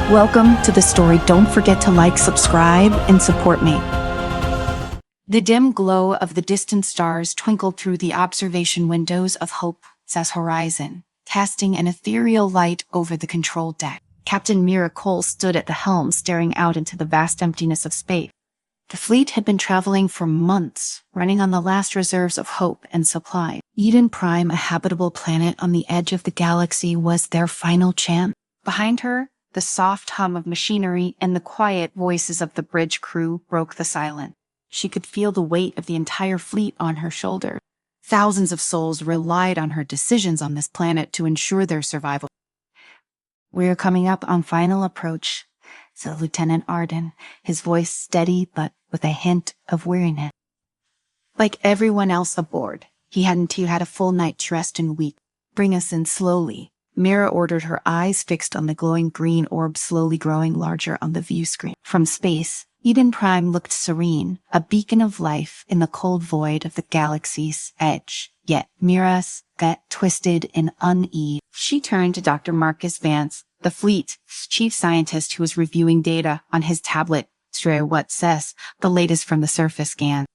Welcome to the story. Don't forget to like, subscribe, and support me. The dim glow of the distant stars twinkled through the observation windows of Hope's horizon, casting an ethereal light over the control deck. Captain Mira Cole stood at the helm, staring out into the vast emptiness of space. The fleet had been traveling for months, running on the last reserves of hope and supply. Eden Prime, a habitable planet on the edge of the galaxy, was their final chance. Behind her, the soft hum of machinery and the quiet voices of the bridge crew broke the silence. She could feel the weight of the entire fleet on her shoulders. Thousands of souls relied on her decisions on this planet to ensure their survival. "We're coming up on final approach," said Lieutenant Arden, his voice steady but with a hint of weariness. Like everyone else aboard, he hadn't had a full night's rest in weeks. "Bring us in slowly," Mira ordered, her eyes fixed on the glowing green orb slowly growing larger on the view screen. From space, Eden Prime looked serene, a beacon of life in the cold void of the galaxy's edge. Yet Mira's gut twisted in unease. She turned to Dr. Marcus Vance, the fleet's chief scientist, who was reviewing data on his tablet. "What says the latest from the surface scan?"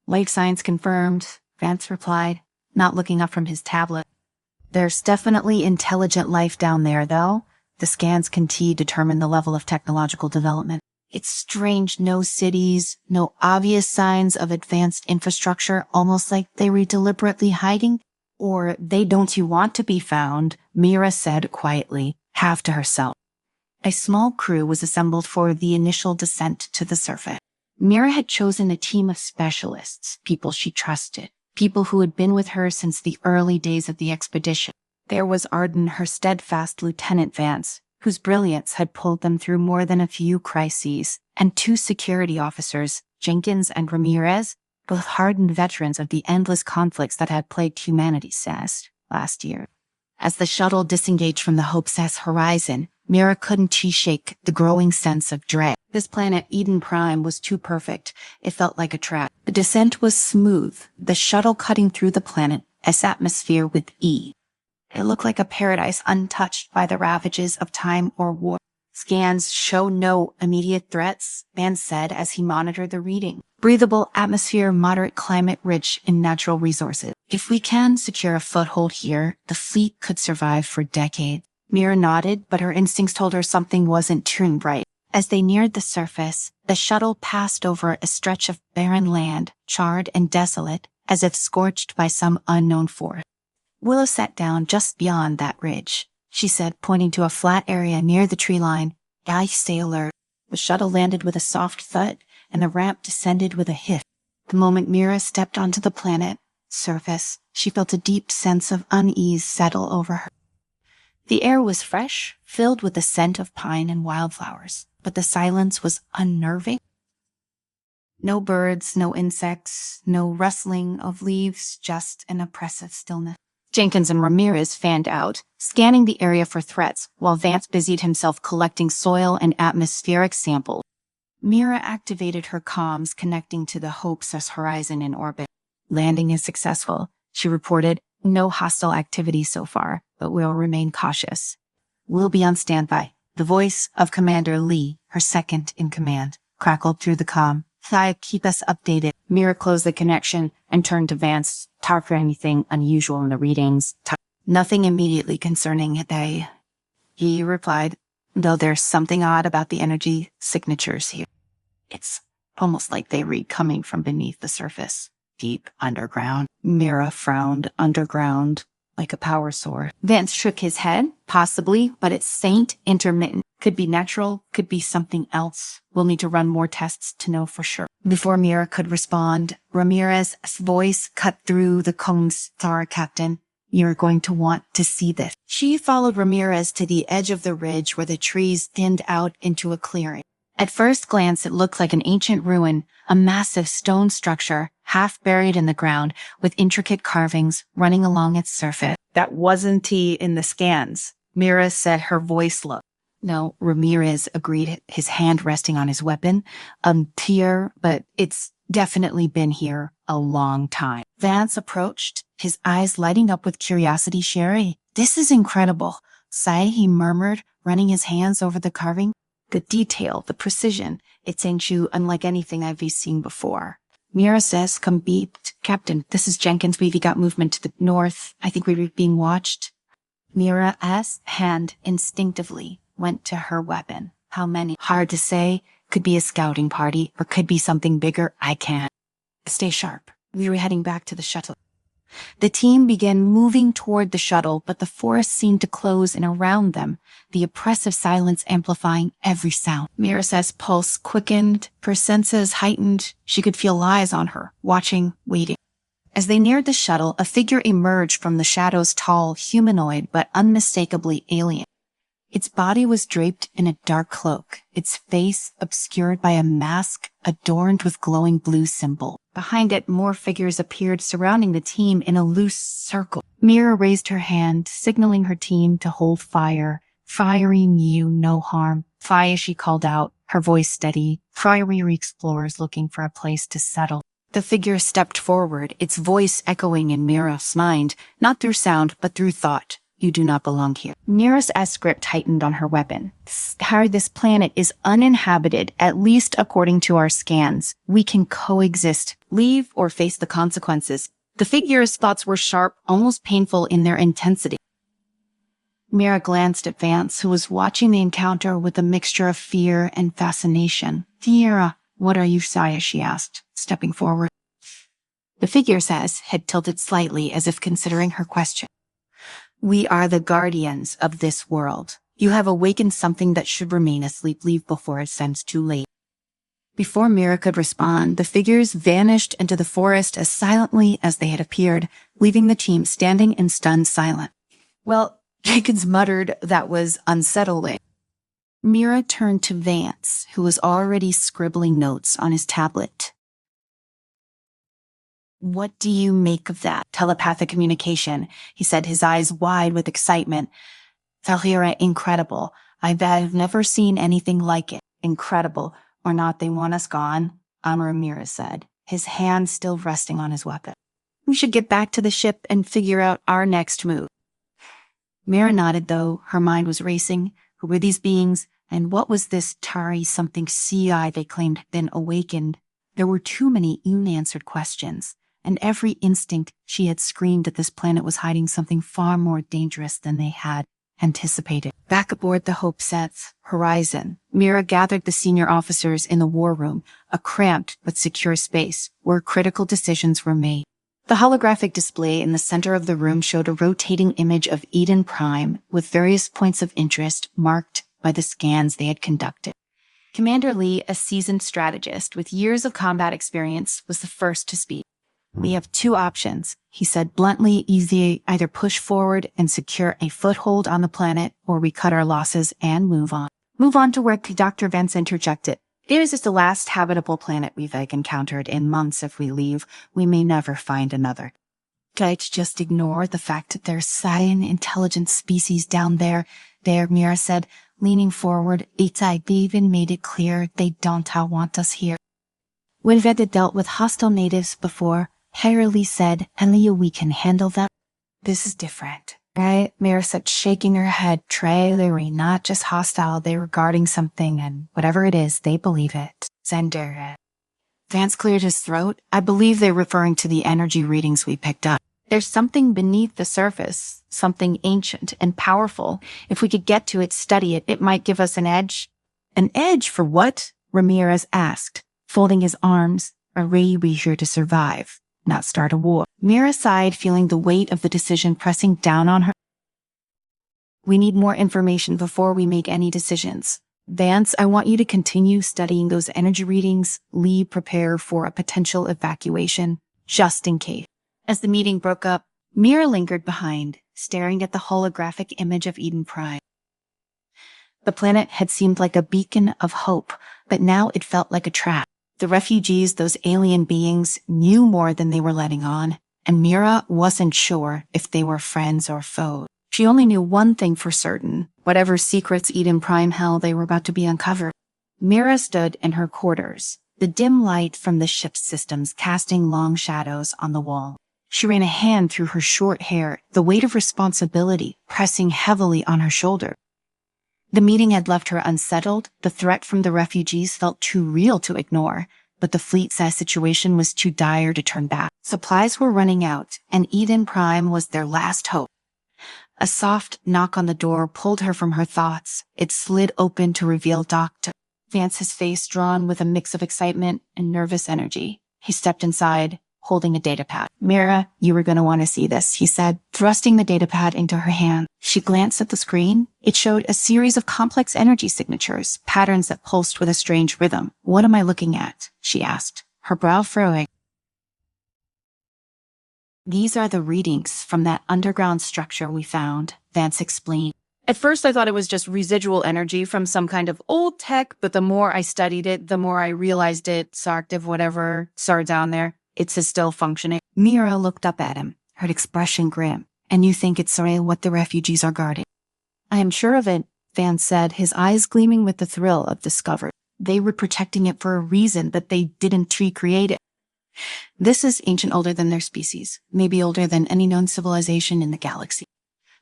"Life science confirmed," Vance replied, not looking up from his tablet. "There's definitely intelligent life down there, though. The scans continue to determine the level of technological development. It's strange, no cities, no obvious signs of advanced infrastructure, almost like they were deliberately hiding. Or they don't want to be found," Mira said quietly, half to herself. A small crew was assembled for the initial descent to the surface. Mira had chosen a team of specialists, people she trusted, people who had been with her since the early days of the expedition. There was Arden, her steadfast Lieutenant Vance, whose brilliance had pulled them through more than a few crises, and two security officers, Jenkins and Ramirez, both hardened veterans of the endless conflicts that had plagued humanity since last year. As the shuttle disengaged from the Hope's horizon, Mira couldn't shake the growing sense of dread. This planet, Eden Prime, was too perfect. It felt like a trap. The descent was smooth, the shuttle cutting through the planet's atmosphere with ease. It looked like a paradise untouched by the ravages of time or war. "Scans show no immediate threats," Vance said as he monitored the reading. "Breathable atmosphere, moderate climate, rich in natural resources. If we can secure a foothold here, the fleet could survive for decades." Mira nodded, but her instincts told her something wasn't tuned right. As they neared the surface, the shuttle passed over a stretch of barren land, charred and desolate, as if scorched by some unknown force. "Willow sat down just beyond that ridge," she said, pointing to a flat area near the tree line. "Guys, stay alert." The shuttle landed with a soft thud, and the ramp descended with a hiss. The moment Mira stepped onto the planet's surface, she felt a deep sense of unease settle over her. The air was fresh, filled with the scent of pine and wildflowers, but the silence was unnerving. No birds, no insects, no rustling of leaves, just an oppressive stillness. Jenkins and Ramirez fanned out, scanning the area for threats, while Vance busied himself collecting soil and atmospheric samples. Mira activated her comms, connecting to the Hope's horizon in orbit. "Landing is successful," she reported. "No hostile activity so far, but we'll remain cautious. We'll be on standby." The voice of Commander Lee, her second in command, crackled through the comm. "Keep us updated." Mira closed the connection and turned to Vance. "Talk for anything unusual in the readings." "Nothing immediately concerning it, he replied, "though there's something odd about the energy signatures here. It's almost like they read coming from beneath the surface, deep underground." Mira frowned. "Underground, like a power source." Vance shook his head. "Possibly, but it's faint, intermittent. Could be natural, could be something else. We'll need to run more tests to know for sure." Before Mira could respond, Ramirez's voice cut through the comb's "Star Captain, you're going to want to see this." She followed Ramirez to the edge of the ridge where the trees thinned out into a clearing. At first glance, it looked like an ancient ruin, a massive stone structure, half buried in the ground, with intricate carvings running along its surface. "That wasn't in the scans," Mira said, her voice low. "No," Ramirez agreed, his hand resting on his weapon. Here, but it's definitely been here a long time." Vance approached, his eyes lighting up with curiosity. "Sherry, this is incredible." "Sai," he murmured, running his hands over the carving. The detail, the precision, it's ain't you unlike anything I've seen before. Mira says, come beat. Captain, this is Jenkins. We've got movement to the north. I think we're being watched. Mira's hand instinctively went to her weapon. How many? Hard to say. Could be a scouting party, or could be something bigger. I can't. Stay sharp. We were heading back to the shuttle. The team began moving toward the shuttle, but the forest seemed to close in around them, the oppressive silence amplifying every sound. Mira's pulse quickened, her senses heightened. She could feel eyes on her, watching, waiting. As they neared the shuttle, a figure emerged from the shadows, tall, humanoid, but unmistakably alien. Its body was draped in a dark cloak, its face obscured by a mask adorned with glowing blue symbol. Behind it, more figures appeared, surrounding the team in a loose circle. Mira raised her hand, signaling her team to hold fire. Firing you no harm. Fire, she called out, her voice steady. Fiery explorers looking for a place to settle. The figure stepped forward, its voice echoing in Mira's mind, not through sound, but through thought. You do not belong here. Mira's grip tightened on her weapon. This planet is uninhabited, at least according to our scans. We can coexist, leave, or face the consequences. The figure's thoughts were sharp, almost painful in their intensity. Mira glanced at Vance, who was watching the encounter with a mixture of fear and fascination. Mira, what are you, Saya? She asked, stepping forward. The figure's head tilted slightly as if considering her question. We are the guardians of this world. You have awakened something that should remain asleep. Leave before it sends too late. Before Mira could respond, the figures vanished into the forest as silently as they had appeared, leaving the team standing in stunned silence. Well, Jenkins muttered that was unsettling. Mira turned to Vance, who was already scribbling notes on his tablet. What do you make of that? Telepathic communication, he said, his eyes wide with excitement. Valhira, incredible. I've never seen anything like it. Incredible. Or not, they want us gone, Amar Mira said, his hand still resting on his weapon. We should get back to the ship and figure out our next move. Mira nodded, though. Her mind was racing. Who were these beings? And what was this Tari something CI they claimed had been awakened? There were too many unanswered questions. And every instinct she had screamed that this planet was hiding something far more dangerous than they had anticipated. Back aboard the Hopeset's Horizon, Mira gathered the senior officers in the war room, a cramped but secure space where critical decisions were made. The holographic display in the center of the room showed a rotating image of Eden Prime with various points of interest marked by the scans they had conducted. Commander Lee, a seasoned strategist with years of combat experience, was the first to speak. We have two options, he said bluntly. Either push forward and secure a foothold on the planet, or we cut our losses and move on. Move on to where Dr. Vance interjected. It is the last habitable planet we've encountered in months. If we leave, we may never find another. Let's just ignore the fact that there's Scion intelligent species down there, Mira said, leaning forward. They've even made it clear they don't want us here. We've dealt with hostile natives before, Lee said, and we can handle them. This is different, right? Mira said, shaking her head. They're not just hostile, they're guarding something, and whatever it is, they believe it. Zender. Vance cleared his throat. I believe they're referring to the energy readings we picked up. There's something beneath the surface, something ancient and powerful. If we could get to it, study it, it might give us an edge. An edge for what? Ramirez asked, folding his arms. We're here to survive, not start a war. Mira sighed, feeling the weight of the decision pressing down on her. We need more information before we make any decisions. Vance, I want you to continue studying those energy readings. Lee, prepare for a potential evacuation, just in case. As the meeting broke up, Mira lingered behind, staring at the holographic image of Eden Prime. The planet had seemed like a beacon of hope, but now it felt like a trap. The refugees, those alien beings, knew more than they were letting on, and Mira wasn't sure if they were friends or foes. She only knew one thing for certain. Whatever secrets Eden Prime held, they were about to be uncovered. Mira stood in her quarters, the dim light from the ship's systems casting long shadows on the wall. She ran a hand through her short hair, the weight of responsibility pressing heavily on her shoulder. The meeting had left her unsettled. The threat from the refugees felt too real to ignore, but the fleet-sized situation was too dire to turn back. Supplies were running out, and Eden Prime was their last hope. A soft knock on the door pulled her from her thoughts. It slid open to reveal Dr. Vance, his face drawn with a mix of excitement and nervous energy. He stepped inside, holding a datapad. "Mira, you were going to want to see this," he said, thrusting the datapad into her hand. She glanced at the screen. It showed a series of complex energy signatures, patterns that pulsed with a strange rhythm. "What am I looking at?" she asked, her brow furrowing. "These are the readings from that underground structure we found," Vance explained. "At first I thought it was just residual energy from some kind of old tech, but the more I studied it, the more I realized it's active, whatever, sorry, down there. It's still functioning." Mira looked up at him, her expression grim. "And you think it's what the refugees are guarding?" "I am sure of it," Vance said, his eyes gleaming with the thrill of discovery. "They were protecting it for a reason, but they didn't recreate it. This is ancient, older than their species, maybe older than any known civilization in the galaxy."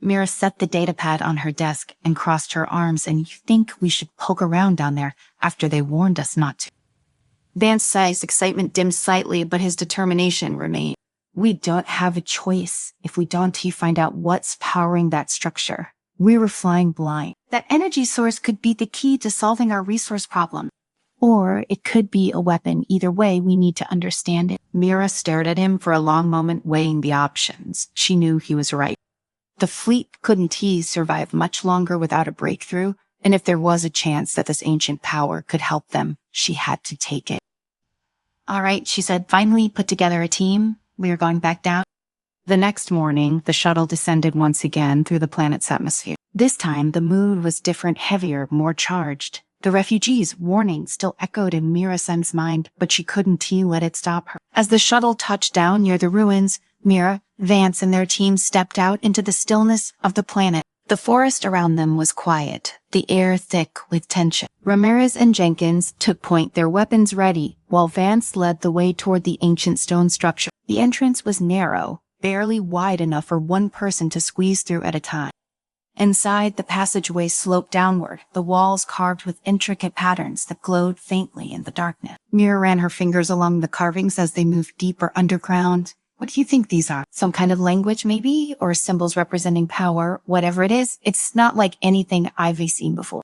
Mira set the datapad on her desk and crossed her arms. "And you think we should poke around down there after they warned us not to?" Vance's excitement dimmed slightly, but his determination remained. "We don't have a choice if we don't find out what's powering that structure. We were flying blind. That energy source could be the key to solving our resource problem. Or it could be a weapon. Either way, we need to understand it." Mira stared at him for a long moment, weighing the options. She knew he was right. The fleet couldn't survive much longer without a breakthrough, and if there was a chance that this ancient power could help them, she had to take it. "All right," she said, "finally put together a team. We are going back down." The next morning, the shuttle descended once again through the planet's atmosphere. This time, the mood was different, heavier, more charged. The refugees' warning still echoed in Mira's mind, but she couldn't let it stop her. As the shuttle touched down near the ruins, Mira, Vance, and their team stepped out into the stillness of the planet. The forest around them was quiet, the air thick with tension. Ramirez and Jenkins took point, their weapons ready, while Vance led the way toward the ancient stone structure. The entrance was narrow, barely wide enough for one person to squeeze through at a time. Inside, the passageway sloped downward, the walls carved with intricate patterns that glowed faintly in the darkness. Mira ran her fingers along the carvings as they moved deeper underground. "What do you think these are? Some kind of language, maybe? Or symbols representing power? Whatever it is, it's not like anything I've seen before."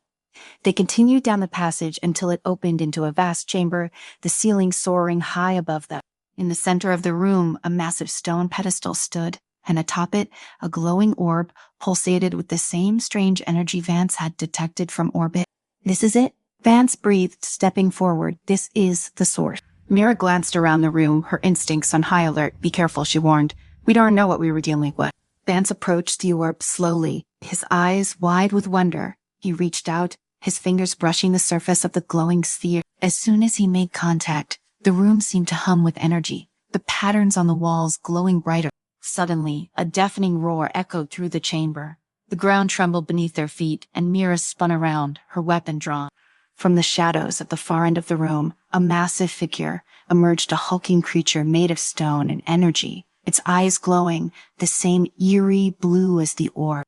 They continued down the passage until it opened into a vast chamber, the ceiling soaring high above them. In the center of the room, a massive stone pedestal stood, and atop it, a glowing orb pulsated with the same strange energy Vance had detected from orbit. "This is it?" Vance breathed, stepping forward. "This is the source." Mira glanced around the room, her instincts on high alert. "Be careful," she warned. "We don't know what we were dealing with." Vance approached the orb slowly, his eyes wide with wonder. He reached out, his fingers brushing the surface of the glowing sphere. As soon as he made contact, the room seemed to hum with energy, the patterns on the walls glowing brighter. Suddenly, a deafening roar echoed through the chamber. The ground trembled beneath their feet, and Mira spun around, her weapon drawn. From the shadows at the far end of the room, a massive figure emerged, a hulking creature made of stone and energy, its eyes glowing, the same eerie blue as the orb.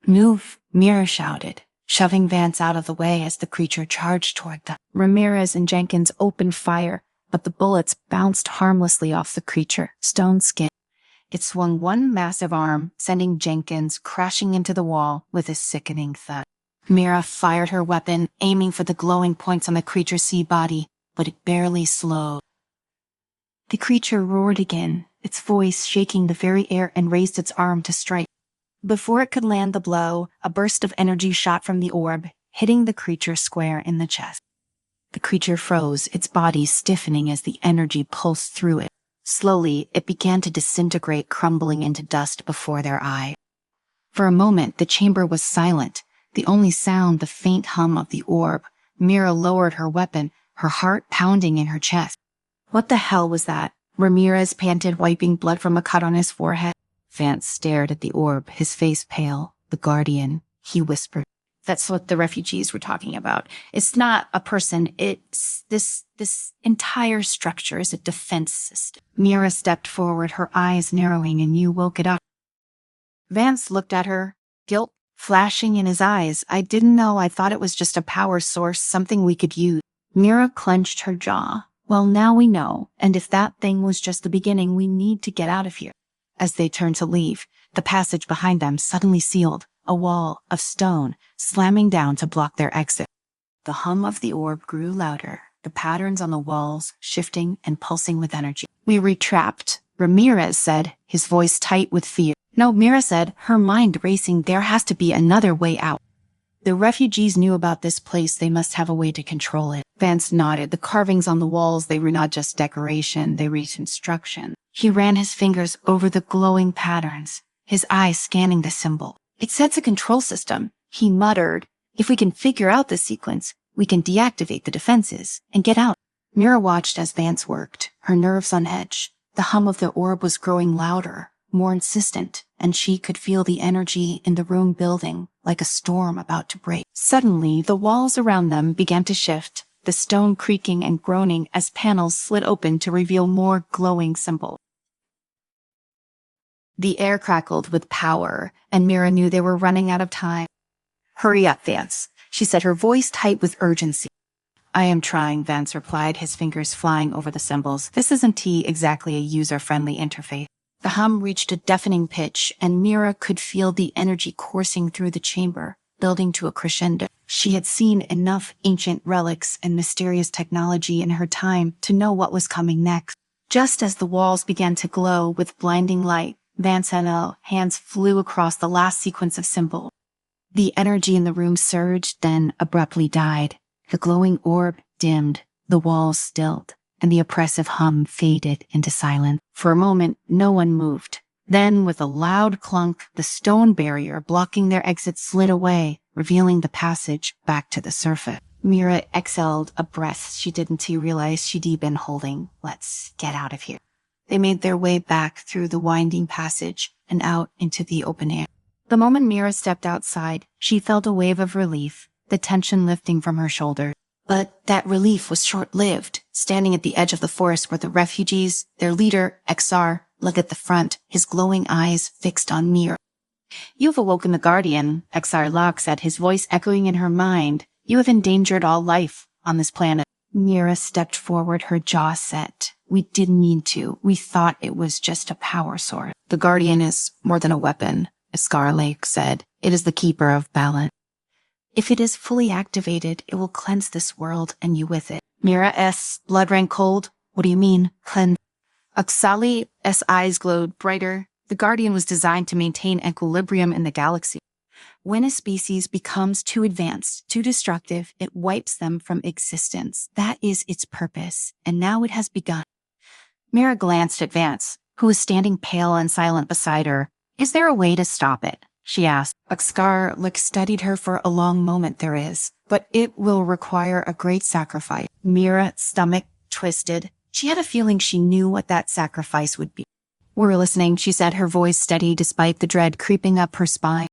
"Move," Mira shouted, shoving Vance out of the way as the creature charged toward them. Ramirez and Jenkins opened fire, but the bullets bounced harmlessly off the creature, stone skin. It swung one massive arm, sending Jenkins crashing into the wall with a sickening thud. Mira fired her weapon, aiming for the glowing points on the creature's sea body, but it barely slowed. The creature roared again, its voice shaking the very air, and raised its arm to strike. Before it could land the blow, a burst of energy shot from the orb, hitting the creature square in the chest. The creature froze, its body stiffening as the energy pulsed through it. Slowly, it began to disintegrate, crumbling into dust before their eyes. For a moment, the chamber was silent, the only sound the faint hum of the orb. Mira lowered her weapon, her heart pounding in her chest. "What the hell was that?" Ramirez panted, wiping blood from a cut on his forehead. Vance stared at the orb, his face pale. "The Guardian," he whispered. "That's what the refugees were talking about. It's not a person, it's this entire structure is a defense system." Mira stepped forward, her eyes narrowing, and "You woke it up." Vance looked at her, guilt flashing in his eyes. I didn't know. I thought it was just a power source, something we could use. Mira clenched her jaw. Well, now we know, and if that thing was just the beginning, we need to get out of here. As they turned to leave, the passage behind them suddenly sealed, a wall of stone slamming down to block their exit. The hum of the orb grew louder, the patterns on the walls shifting and pulsing with energy. We were trapped, Ramirez said, his voice tight with fear. No, Mira said, her mind racing. There has to be another way out. The refugees knew about this place. They must have a way to control it. Vance nodded. The carvings on the walls, they were not just decoration, they were instruction. He ran his fingers over the glowing patterns, his eyes scanning the symbol. It sets a control system, he muttered. If we can figure out the sequence, we can deactivate the defenses and get out. Mira watched as Vance worked, her nerves on edge. The hum of the orb was growing louder, more insistent, and she could feel the energy in the room building, like a storm about to break. Suddenly, the walls around them began to shift, the stone creaking and groaning as panels slid open to reveal more glowing symbols. The air crackled with power, and Mira knew they were running out of time. Hurry up, Vance, she said, her voice tight with urgency. I am trying, Vance replied, his fingers flying over the symbols. This isn't exactly a user-friendly interface. The hum reached a deafening pitch, and Mira could feel the energy coursing through the chamber, building to a crescendo. She had seen enough ancient relics and mysterious technology in her time to know what was coming next. Just as the walls began to glow with blinding light, Vance's hands flew across the last sequence of symbols. The energy in the room surged, then abruptly died. The glowing orb dimmed, the walls stilled, and the oppressive hum faded into silence. For a moment, no one moved. Then, with a loud clunk, the stone barrier blocking their exit slid away, revealing the passage back to the surface. Mira exhaled a breath she didn't realize she'd been holding. Let's get out of here. They made their way back through the winding passage and out into the open air. The moment Mira stepped outside, she felt a wave of relief, the tension lifting from her shoulders. But that relief was short-lived. Standing at the edge of the forest were the refugees, their leader, XR, looked at the front, his glowing eyes fixed on Mira. You've awoken the Guardian, XR Locke said, his voice echoing in her mind. You have endangered all life on this planet. Mira stepped forward, her jaw set. We didn't mean to. We thought it was just a power source. The Guardian is more than a weapon, XR Lake said. It is the keeper of balance. If it is fully activated, it will cleanse this world and you with it. Mira's blood ran cold. What do you mean, cleanse? Oxali's eyes glowed brighter. The Guardian was designed to maintain equilibrium in the galaxy. When a species becomes too advanced, too destructive, it wipes them from existence. That is its purpose, and now it has begun. Mira glanced at Vance, who was standing pale and silent beside her. Is there a way to stop it? She asked. Axgar studied her for a long moment. There is, but it will require a great sacrifice. Mira's stomach twisted. She had a feeling she knew what that sacrifice would be. We're listening, she said, her voice steady despite the dread creeping up her spine.